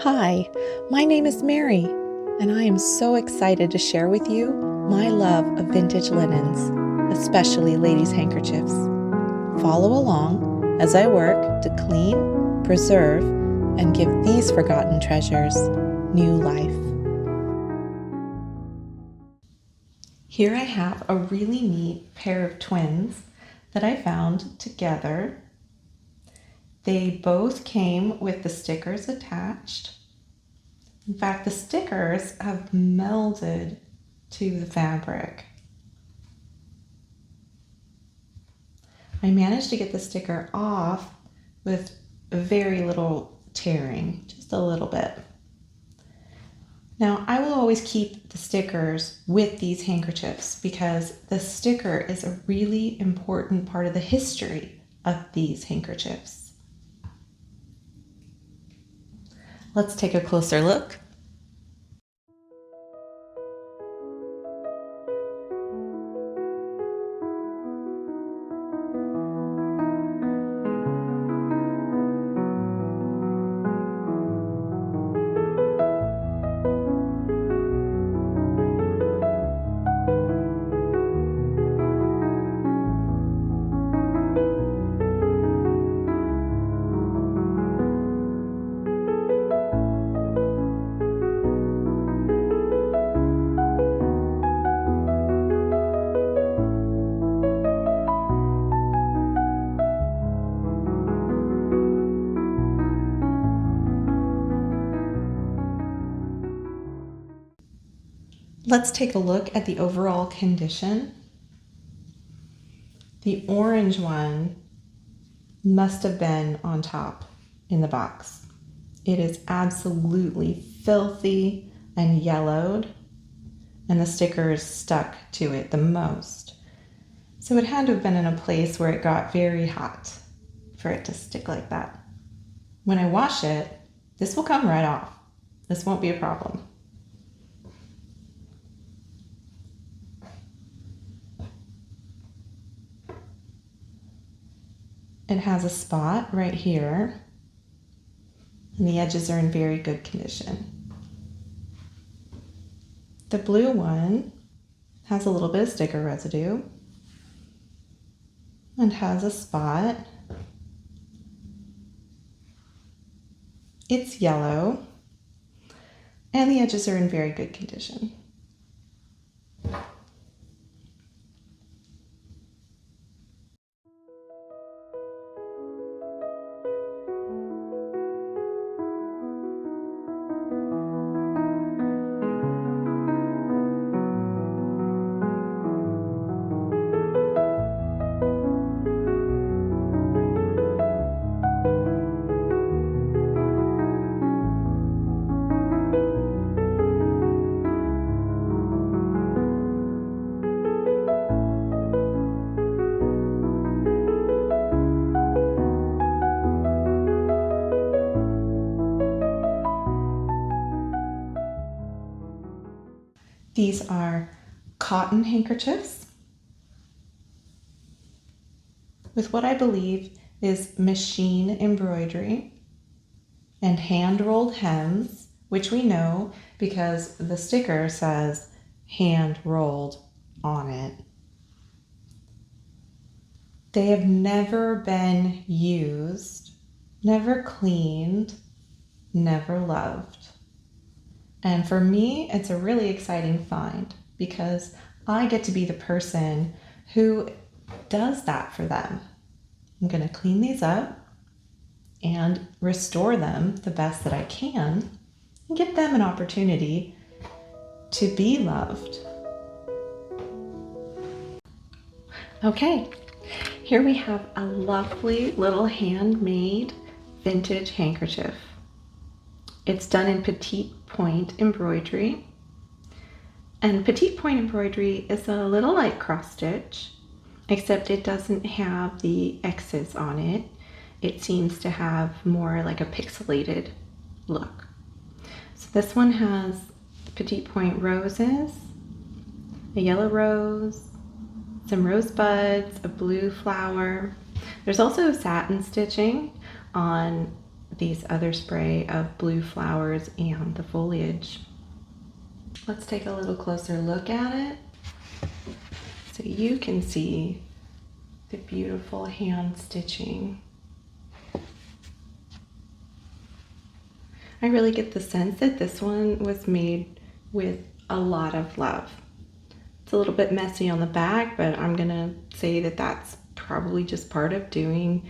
Hi, my name is Mary, and I am so excited to share with you my love of vintage linens, especially ladies' handkerchiefs. Follow along as I work to clean, preserve, and give these forgotten treasures new life. Here I have a really neat pair of twins that I found together. They both came with the stickers attached. In fact, the stickers have melded to the fabric. I managed to get the sticker off with very little tearing, just a little bit. Now, I will always keep the stickers with these handkerchiefs because the sticker is a really important part of the history of these handkerchiefs. Let's take a closer look. Let's take a look at the overall condition. The orange one must have been on top in the box. It is absolutely filthy and yellowed, and the sticker is stuck to it the most. So it had to have been in a place where it got very hot for it to stick like that. When I wash it, this will come right off. This won't be a problem. It has a spot right here, and the edges are in very good condition. The blue one has a little bit of sticker residue and has a spot. It's yellow, and the edges are in very good condition. These are cotton handkerchiefs with what I believe is machine embroidery and hand-rolled hems, which we know because the sticker says hand-rolled on it. They have never been used, never cleaned, never loved. And for me, it's a really exciting find because I get to be the person who does that for them. I'm going to clean these up and restore them the best that I can and give them an opportunity to be loved. Okay, here we have a lovely little handmade vintage handkerchief. It's done in petite point embroidery. And petite point embroidery is a little like cross stitch, except it doesn't have the X's on it. It seems to have more like a pixelated look. So this one has petite point roses, a yellow rose, some rosebuds, a blue flower. There's also satin stitching on these other spray of blue flowers and the foliage. Let's take a little closer look at it so you can see the beautiful hand stitching. I really get the sense that this one was made with a lot of love. It's a little bit messy on the back, but I'm gonna say that that's probably just part of doing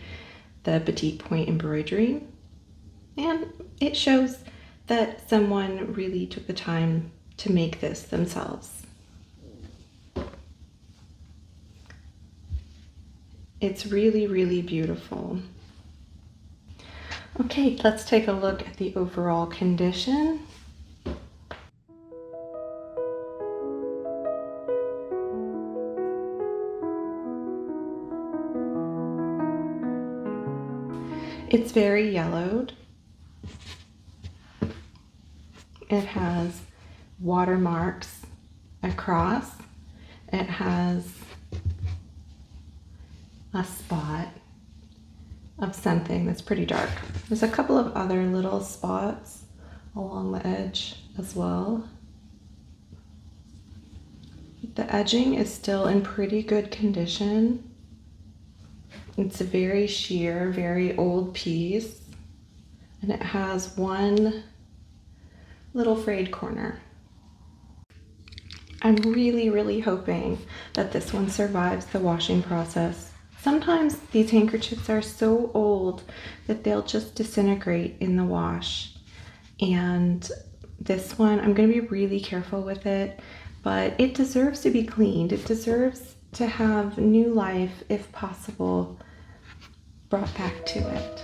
the petite point embroidery. And it shows that someone really took the time to make this themselves. It's really, really beautiful. Okay, let's take a look at the overall condition. It's very yellowed. It has watermarks across. It has a spot of something that's pretty dark. There's a couple of other little spots along the edge as well. The edging is still in pretty good condition. It's a very sheer, very old piece, and it has one little frayed corner. I'm really, really hoping that this one survives the washing process. Sometimes these handkerchiefs are so old that they'll just disintegrate in the wash. And this one, I'm going to be really careful with it, but it deserves to be cleaned. It deserves to have new life, if possible, brought back to it.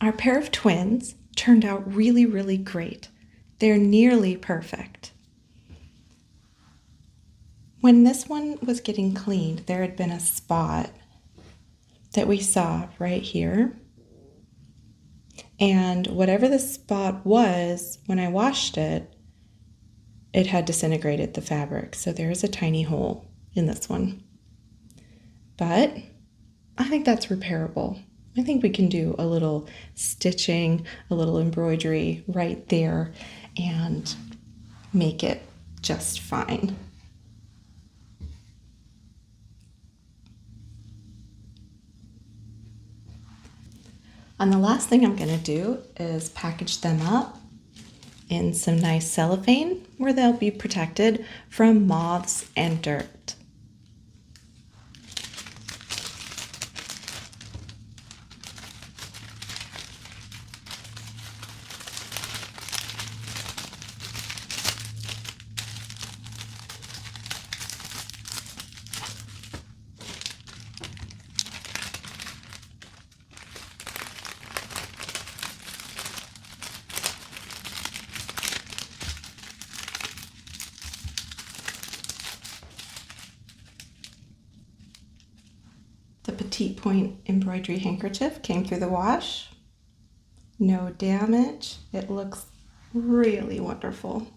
Our pair of twins turned out really, really great. They're nearly perfect. When this one was getting cleaned, there had been a spot that we saw right here. And whatever the spot was, when I washed it, it had disintegrated the fabric. So there is a tiny hole in this one. But I think that's repairable. I think we can do a little stitching, a little embroidery right there and make it just fine. And the last thing I'm going to do is package them up in some nice cellophane where they'll be protected from moths and dirt. The petite point embroidery handkerchief came through the wash. No damage. It looks really wonderful.